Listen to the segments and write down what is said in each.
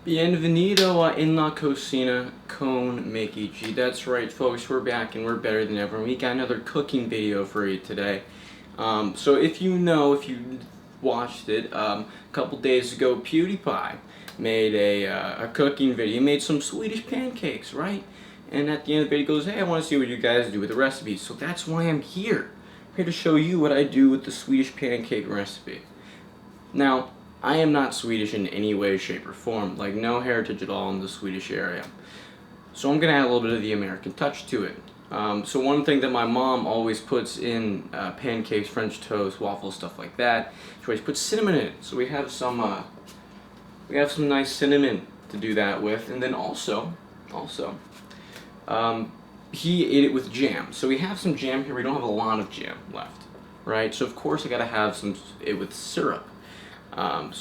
Bienvenido in la Cocina con Mickey. That's right, folks, we're back and we're better than ever. And we got another cooking video for you today. So if you watched it, a couple days ago, PEWDIEPIE made a cooking video. He made some Swedish pancakes, right? And at the end of the video, he goes, hey, I want to see what you guys do with the recipe. So that's why I'm here. I'm here to show you what I do with the Swedish pancake recipe. Now, I am not Swedish in any way, shape, or form, like no heritage at all in the Swedish area. So I'm going to add a little bit of the American touch to it. So one thing that my mom always puts in pancakes, French toast, waffles, stuff like that, she always puts cinnamon in it. So we have some nice cinnamon to do that with, and then also, he ate it with jam. So we have some jam here. We don't have a lot of jam left, right? So of course I got to have it with syrup. So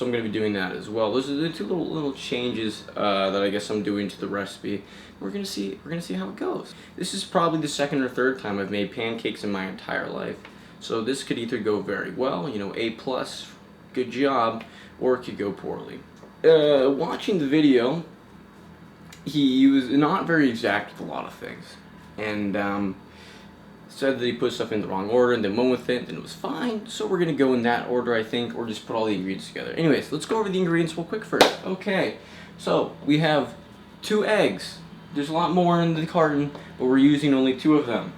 I'm going to be doing that as well. Those are the two little changes that I guess I'm doing to the recipe. We're gonna see how it goes. This is probably the second or third time I've made pancakes in my entire life. So this could either go very well, you know, A+, good job, or it could go poorly. Watching the video, he was not very exact with a lot of things, and said that he put stuff in the wrong order and then went with it, and it was fine. So we're gonna go in that order, I think, or just put all the ingredients together. Anyways, let's go over the ingredients real quick first. Okay, so we have 2 eggs. There's a lot more in the carton, but we're using only 2 of them.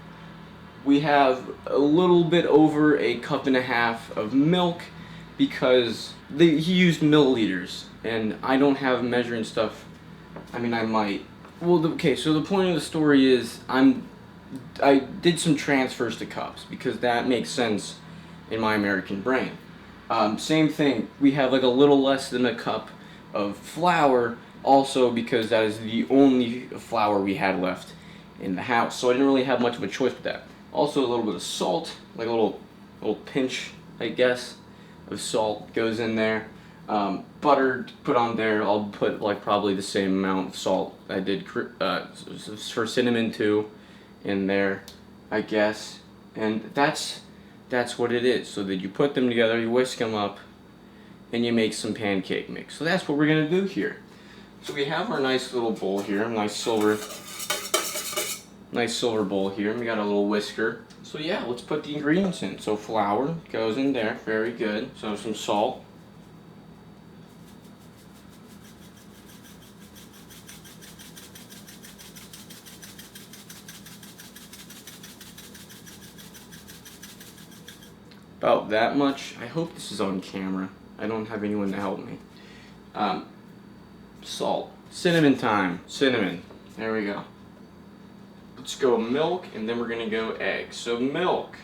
We have a little bit over a 1.5 cups of milk because he used milliliters, and I don't have measuring stuff. I mean, I might. Well, okay, so the point of the story is I did some transfers to cups because that makes sense in my American brain. Same thing, we have like a little less than a cup of flour, also because that is the only flour we had left in the house. So I didn't really have much of a choice with that. Also a little bit of salt, like a little pinch, I guess, of salt goes in there. Butter put on there. I'll put like probably the same amount of salt I did for cinnamon too in there, I guess. And that's what it is. So that you put them together, you whisk them up, and you make some pancake mix. So that's what we're gonna do here. So we have our nice little bowl here, nice silver bowl here, and we got a little whisker. So yeah, let's put the ingredients in. So flour goes in there, very good. So some salt. About that much. I hope this is on camera. I don't have anyone to help me. Salt. Cinnamon time. Cinnamon. There we go. Let's go milk, and then we're gonna go eggs. So milk.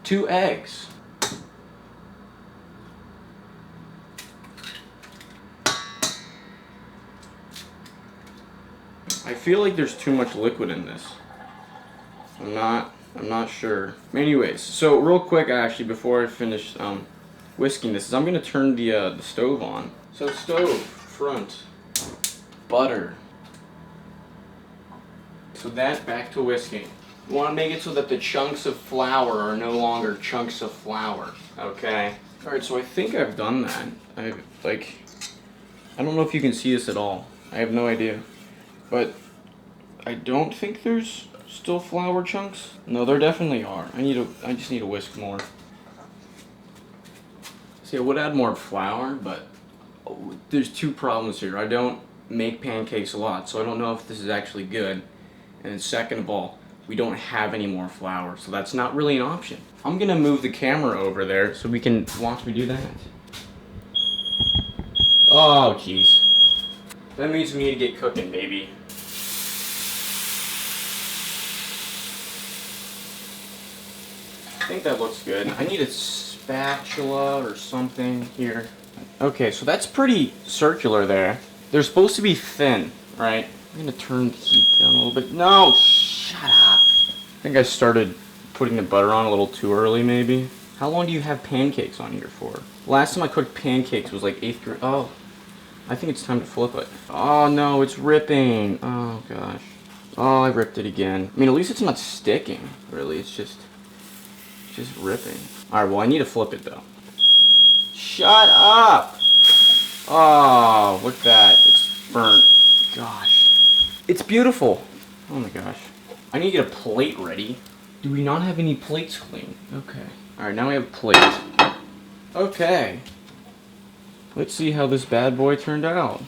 2 eggs. I feel like there's too much liquid in this. I'm not sure. Anyways, so real quick, actually, before I finish whisking this, I'm gonna turn the stove on. So stove, front, butter. So that back to whisking. You want to make it so that the chunks of flour are no longer chunks of flour. Okay. All right. So I think I've done that. I don't know if you can see this at all. I have no idea, but I don't think there's still flour chunks. No, there definitely are. I just need to whisk more. See, I would add more flour, but there's 2 problems here. I don't make pancakes a lot, so I don't know if this is actually good. And then second of all, we don't have any more flour, so that's not really an option. I'm gonna move the camera over there so we can watch me do that. Oh, jeez. That means we need to get cooking, baby. I think that looks good. I need a spatula or something here. Okay, so that's pretty circular there. They're supposed to be thin, right? I'm gonna turn the heat down a little bit. No, shut up. I think I started putting the butter on a little too early, maybe. How long do you have pancakes on here for? Last time I cooked pancakes was like 8th grade. Oh, I think it's time to flip it. Oh no, it's ripping. Oh gosh. Oh, I ripped it again. I mean, at least it's not sticking, really. It's just ripping. Alright, well, I need to flip it, though. Shut up! Oh, look at that. It's burnt. Gosh. It's beautiful. Oh my gosh. I need to get a plate ready. Do we not have any plates clean? Okay. Alright, now we have plates. Okay. Let's see how this bad boy turned out.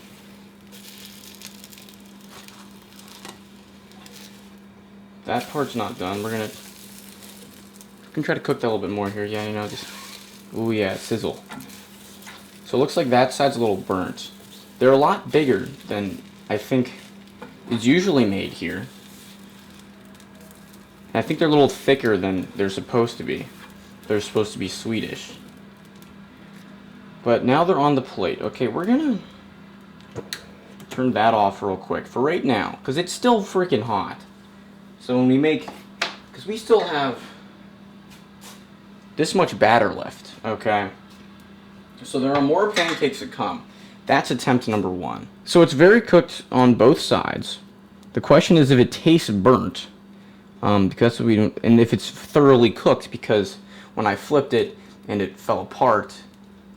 That part's not done. We're gonna try to cook that a little bit more here. Yeah, you know, just... Ooh, yeah, sizzle. So it looks like that side's a little burnt. They're a lot bigger than I think is usually made here. And I think they're a little thicker than they're supposed to be. They're supposed to be Swedish. But now they're on the plate. Okay, we're gonna turn that off real quick for right now, because it's still freaking hot. So when we make, because we still have this much batter left, okay? So there are more pancakes to come. That's attempt number 1. So it's very cooked on both sides. The question is if it tastes burnt, because that's what we don't, and if it's thoroughly cooked, because when I flipped it and it fell apart,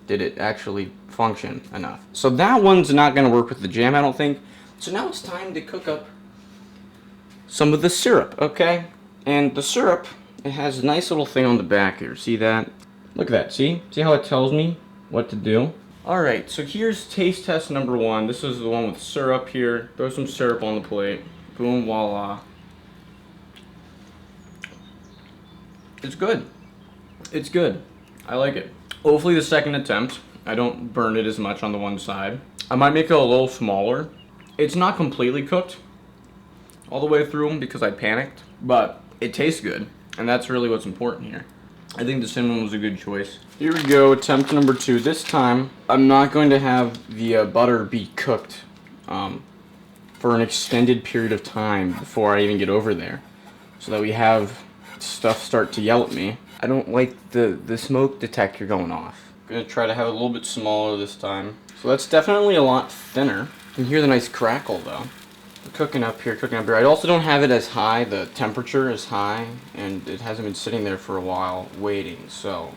did it actually function enough? So that one's not going to work with the jam, I don't think. So now it's time to cook up some of the syrup, okay? And the syrup, it has a nice little thing on the back here. See that? Look at that. See? See how it tells me what to do? Alright, so here's taste test number 1. This is the one with syrup here. Throw some syrup on the plate. Boom, voila. It's good. It's good. I like it. Hopefully the second attempt, I don't burn it as much on the one side. I might make it a little smaller. It's not completely cooked all the way through because I panicked, but it tastes good, and that's really what's important here. I think the cinnamon was a good choice. Here we go, attempt number 2. This time, I'm not going to have the butter be cooked for an extended period of time before I even get over there, so that we have stuff start to yell at me. I don't like the smoke detector going off. I'm gonna try to have it a little bit smaller this time. So that's definitely a lot thinner. You can hear the nice crackle though. Cooking up here, cooking up here. I also don't have it as high, the temperature is high, and it hasn't been sitting there for a while waiting, so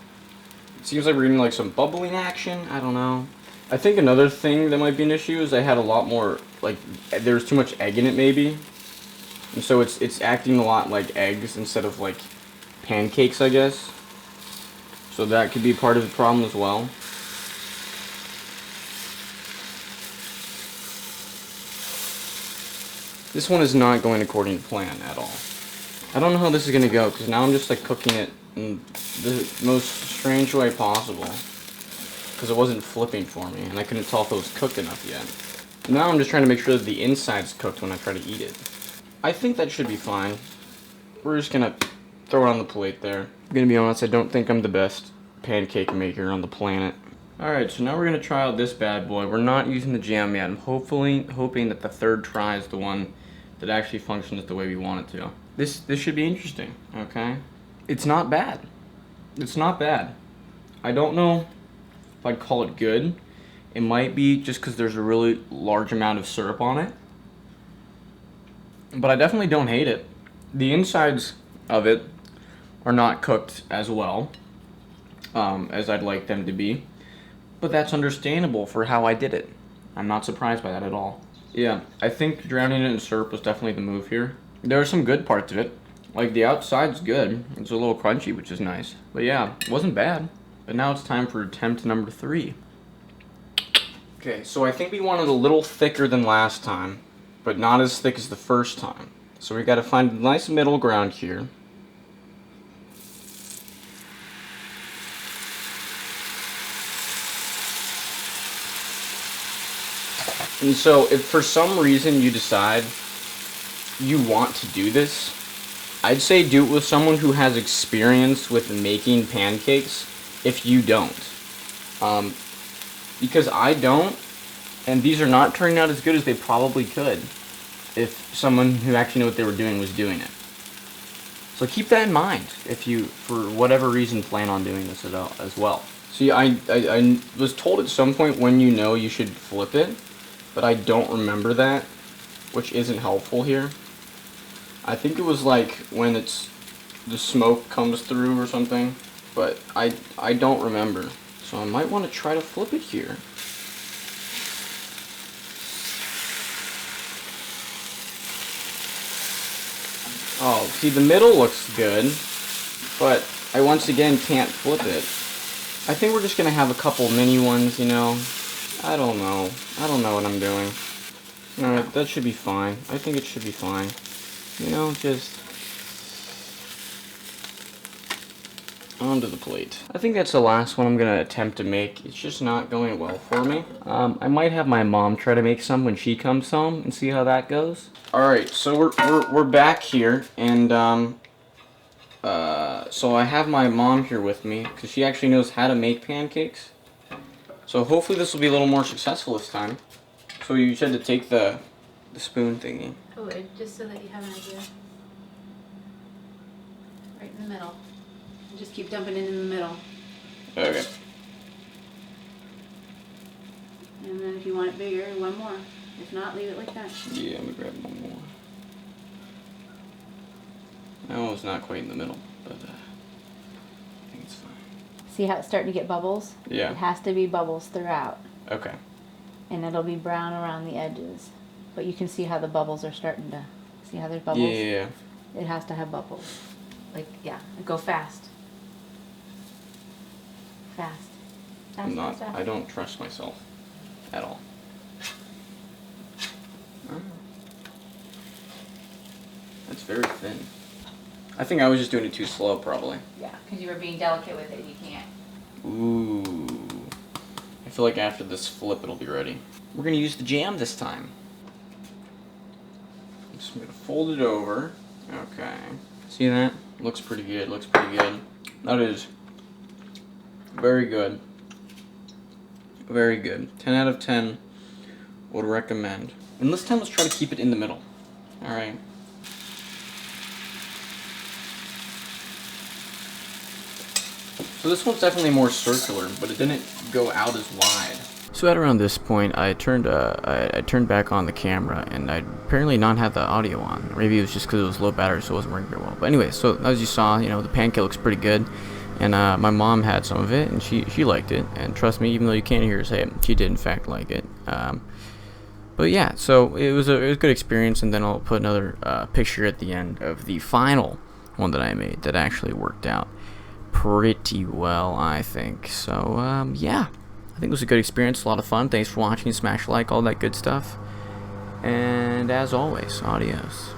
it seems like we're getting like some bubbling action. I don't know. I think another thing that might be an issue is I had a lot more, like, there's too much egg in it maybe, and so it's acting a lot like eggs instead of like pancakes, I guess. So that could be part of the problem as well. This one is not going according to plan at all. I don't know how this is going to go, because now I'm just like cooking it in the most strange way possible. Because it wasn't flipping for me, and I couldn't tell if it was cooked enough yet. Now I'm just trying to make sure that the inside's cooked when I try to eat it. I think that should be fine. We're just going to throw it on the plate there. I'm going to be honest, I don't think I'm the best pancake maker on the planet. Alright, so now we're going to try out this bad boy. We're not using the jam yet. I'm hoping that the third try is the one that actually functions the way we want it to. This should be interesting, okay? It's not bad. It's not bad. I don't know if I'd call it good. It might be just because there's a really large amount of syrup on it. But I definitely don't hate it. The insides of it are not cooked as well as I'd like them to be. But that's understandable for how I did it. I'm not surprised by that at all. Yeah, I think drowning it in syrup was definitely the move here. There are some good parts of it. Like, the outside's good. It's a little crunchy, which is nice. But yeah, it wasn't bad. But now it's time for attempt number 3. Okay, so I think we wanted a little thicker than last time, but not as thick as the first time. So we gotta find a nice middle ground here. And so if for some reason you decide you want to do this, I'd say do it with someone who has experience with making pancakes if you don't. Because I don't, and these are not turning out as good as they probably could if someone who actually knew what they were doing was doing it. So keep that in mind if you, for whatever reason, plan on doing this as well. See, I was told at some point when you know you should flip it, but I don't remember that, which isn't helpful here. I think it was like when the smoke comes through or something, but I don't remember. So I might want to try to flip it here. Oh, see, the middle looks good, but I once again can't flip it. I think we're just gonna have a couple mini ones, you know. I don't know. I don't know what I'm doing. Alright, that should be fine. I think it should be fine. You know, just onto the plate. I think that's the last one I'm gonna attempt to make. It's just not going well for me. I might have my mom try to make some when she comes home and see how that goes. Alright, so we're back here, and so I have my mom here with me because she actually knows how to make pancakes. So hopefully this will be a little more successful this time. So you said to take the spoon thingy. I would, just so that you have an idea. Right in the middle. And just keep dumping it in the middle. Okay. And then if you want it bigger, one more. If not, leave it like that. Yeah, I'm gonna grab one more. That one's not quite in the middle, but I think it's fine. See how it's starting to get bubbles? Yeah. It has to be bubbles throughout. Okay. And it'll be brown around the edges. But you can see how the bubbles are starting to... See how there's bubbles? Yeah. It has to have bubbles. Like, yeah. Go fast. Fast. Fast, I'm not. fast, fast. I don't trust myself at all. Oh. That's very thin. I think I was just doing it too slow, probably. Yeah, because you were being delicate with it. You can't. Ooh. I feel like after this flip, it'll be ready. We're gonna use the jam this time. I'm just gonna fold it over. Okay. See that? Looks pretty good. Looks pretty good. That is very good. Very good. 10 out of 10 would recommend. And this time, let's try to keep it in the middle. All right. So this one's definitely more circular, but it didn't go out as wide. So at around this point, I turned back on the camera, and I apparently not had the audio on. Maybe it was just because it was low battery, so it wasn't working very well. But anyway, so as you saw, you know, the pancake looks pretty good, and my mom had some of it, and she liked it. And trust me, even though you can't hear her say it, she did in fact like it. But yeah, so it was a good experience, and then I'll put another picture at the end of the final one that I made that actually worked out pretty well, I think. So yeah, I think it was a good experience, a lot of fun. Thanks for watching. Smash like, all that good stuff, and as always, adios.